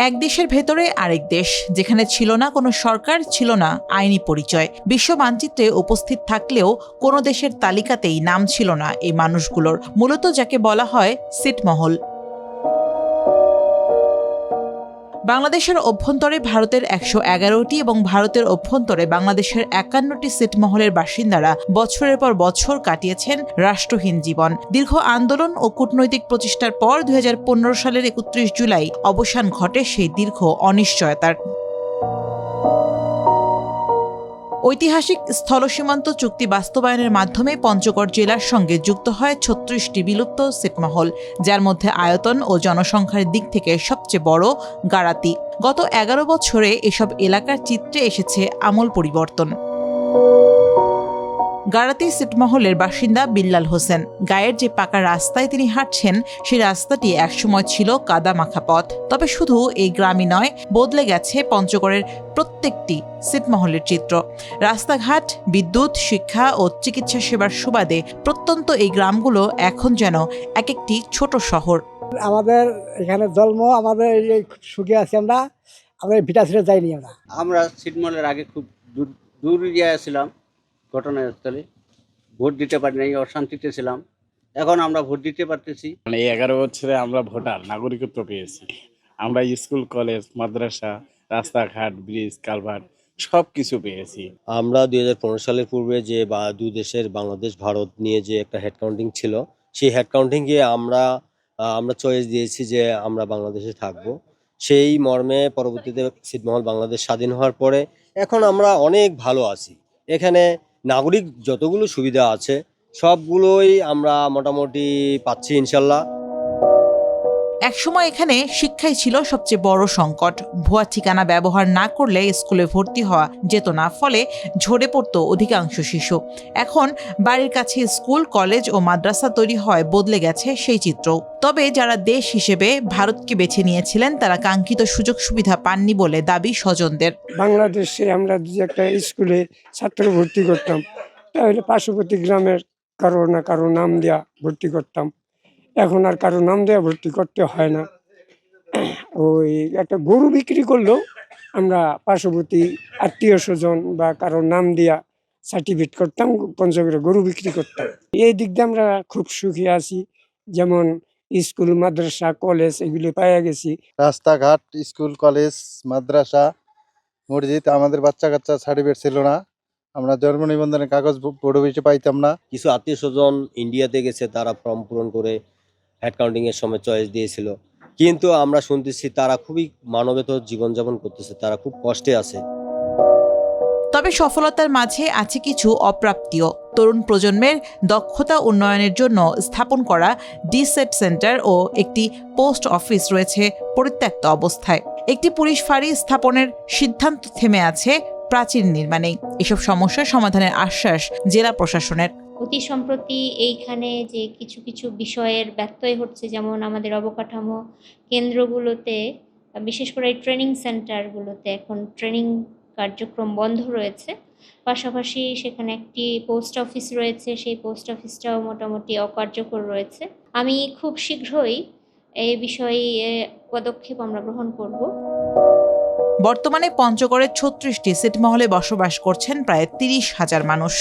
এক দেশের ভেতরে আরেক দেশ, যেখানে ছিল না কোনো সরকার, ছিল না আইনি পরিচয়। বিশ্ব মানচিত্রে উপস্থিত থাকলেও কোনো দেশের তালিকাতেই নাম ছিল না এই মানুষগুলোর, মূলত যাকে বলা হয় ছিটমহল। বাংলাদেশের অভ্যন্তরে ভারতের ১১১টি এবং ভারতের অভ্যন্তরে বাংলাদেশের ৫১টি ছিটমহলের বাসিন্দারা বছরের পর বছর কাটিয়েছেন রাষ্ট্রহীন জীবন। দীর্ঘ আন্দোলন ও কূটনৈতিক প্রচেষ্টার পর ২০১৫ সালের ৩১ জুলাই অবসান ঘটে সেই দীর্ঘ অনিশ্চয়তার। ঐতিহাসিক স্থলসীমান্ত চুক্তি বাস্তবায়নের মাধ্যমে পঞ্চগড় জেলার সঙ্গে যুক্ত হয় ৩৬টি বিলুপ্ত ছিটমহল, যার মধ্যে আয়তন ও জনসংখ্যার দিক থেকে সবচেয়ে বড় গারাতি। গত ১১ বছরে এসব এলাকার চিত্রে এসেছে আমূল পরিবর্তন। গারাতি ছিটমহলের বাসিন্দা বিল্লাল হোসেন। গায়ের যে পাকা রাস্তায় তিনি হাঁটছেন, সেই রাস্তাটি একসময় ছিল কাদা মাখা পথ। তবে শুধু এই গ্রামই নয়, বদলে গেছে পঞ্চগড়ের প্রত্যেকটি ছিটমহলের চিত্র। রাস্তাঘাট, বিদ্যুৎ, শিক্ষা ও চিকিৎসা সেবার সুবাদে প্রত্যন্ত এই গ্রামগুলো এখন যেন এক একটি ছোট শহর। আমাদের এখানে জন্ম, আমাদের এই সুখে আছি আমরা ভিটা ছেড়ে যাইনি। আমরা ছিটমহলের আগে খুব দূর জায়গায় ছিলাম, ঘটনাস্থলে ভোট দিতে পারি নাই, অশান্তিতে ছিলাম। এখন আমরা ভোট দিতে পারতেছি। মানে ১১ বছরে আমরা ভোটার নাগরিকত্ব পেয়েছি। আমরা স্কুল, কলেজ, মাদ্রাসা, রাস্তাঘাট, ব্রিজ, কালভার্ট সব কিছু পেয়েছি। আমরা ২০১৫ সালের পূর্বে যে দুই দেশের বাংলাদেশ ভারত নিয়ে যে একটা হেড কাউন্টিং ছিল, সেই হেড কাউন্টিংয়ে আমরা চয়েস দিয়েছি যে আমরা বাংলাদেশে থাকব। সেই মর্মে পরবর্তীতে ছিটমহল বাংলাদেশ স্বাধীন হওয়ার পরে এখন আমরা অনেক ভালো আছি। এখানে নাগরিক যতগুলো সুবিধা আছে সবগুলোই আমরা মোটামুটি পাচ্ছি ইনশাল্লাহ। একসময় এখানে শিক্ষাই ছিল সবচেয়ে বড় সংকট। ভুয়া ঠিকানা ব্যবহার না করলে স্কুলে ভর্তি হওয়া যেত না, ফলে ঝরে পড়ত অধিকাংশ শিশু। এখন বাড়ির কাছে স্কুল, কলেজ ও মাদ্রাসা তৈরি হয়, বদলে গেছে সেই চিত্র। তবে যারা দেশ হিসেবে ভারতকে বেছে নিয়েছিলেন, তারা কাঙ্ক্ষিত সুযোগ সুবিধা পাননি বলে দাবি স্বজনদের। বাংলাদেশে আমরা যে একটা স্কুলে ছাত্র ভর্তি করতাম, তাহলে পার্শ্ববর্তী গ্রামের কারো না কারো নাম দেওয়া ভর্তি করতাম। এখন আর কারো নাম দেওয়া ভর্তি করতে হয় না। ওই একটা গরু বিক্রি করলেও আমরা পার্শ্ববর্তী আত্মীয় স্বজন বা কারো নাম দেওয়া সার্টিফিকেট করতাম, পঞ্চগড়ে গরু বিক্রি করতাম। এই দিক দিয়ে আমরা খুব সুখী আছি। যেমন স্কুল, মাদ্রাসা, কলেজ এগুলি পাইয়া গেছি। রাস্তাঘাট, স্কুল, কলেজ, মাদ্রাসা, মসজিদ, আমাদের বাচ্চা কাচ্চা সার্টিফিকেট ছিল না। আমরা জন্ম নিবন্ধনের কাগজ বড় বেশি পাইতাম না। কিছু আত্মীয় স্বজন ইন্ডিয়াতে গেছে, তারা ফর্ম পূরণ করে হেড কাউন্টিং এর সময় চয়েস দিয়েছিল, কিন্তু আমরা শুনতেছি তারা খুবই মানবেতর জীবনযাপন করতেছে, তারা খুব কষ্টে আছে। তবে সফলতার মাঝে আছে কিছু অপ্রাপ্তিও। তরুণ প্রজন্মের দক্ষতা উন্নয়নের জন্য স্থাপন করা ডিসেট সেন্টার ও একটি পোস্ট অফিস রয়েছে পরিত্যক্ত অবস্থায়। একটি পুলিশ ফাঁড়ি স্থাপনের সিদ্ধান্ত থেমে আছে প্রাচীর নির্মাণেই। এসব সমস্যার সমাধানের আশ্বাস জেলা প্রশাসনের। অতি সম্প্রতি এইখানে যে কিছু কিছু বিষয়ের ব্যত্যয় হচ্ছে, যেমন আমাদের অবকাঠামো কেন্দ্রগুলোতে, বিশেষ করে ট্রেনিং সেন্টারগুলোতে এখন ট্রেনিং কার্যক্রম বন্ধ রয়েছে। পাশাপাশি সেখানে একটি পোস্ট অফিস রয়েছে, সেই পোস্ট অফিসটাও মোটামুটি অকার্যকর রয়েছে। আমি খুব শীঘ্রই এই বিষয়ে পদক্ষেপ আমরা গ্রহণ করব। বর্তমানে পঞ্চগড়ের ৩৬টি ছিটমহলে বসবাস করছেন প্রায় ৩০,০০০ মানুষ।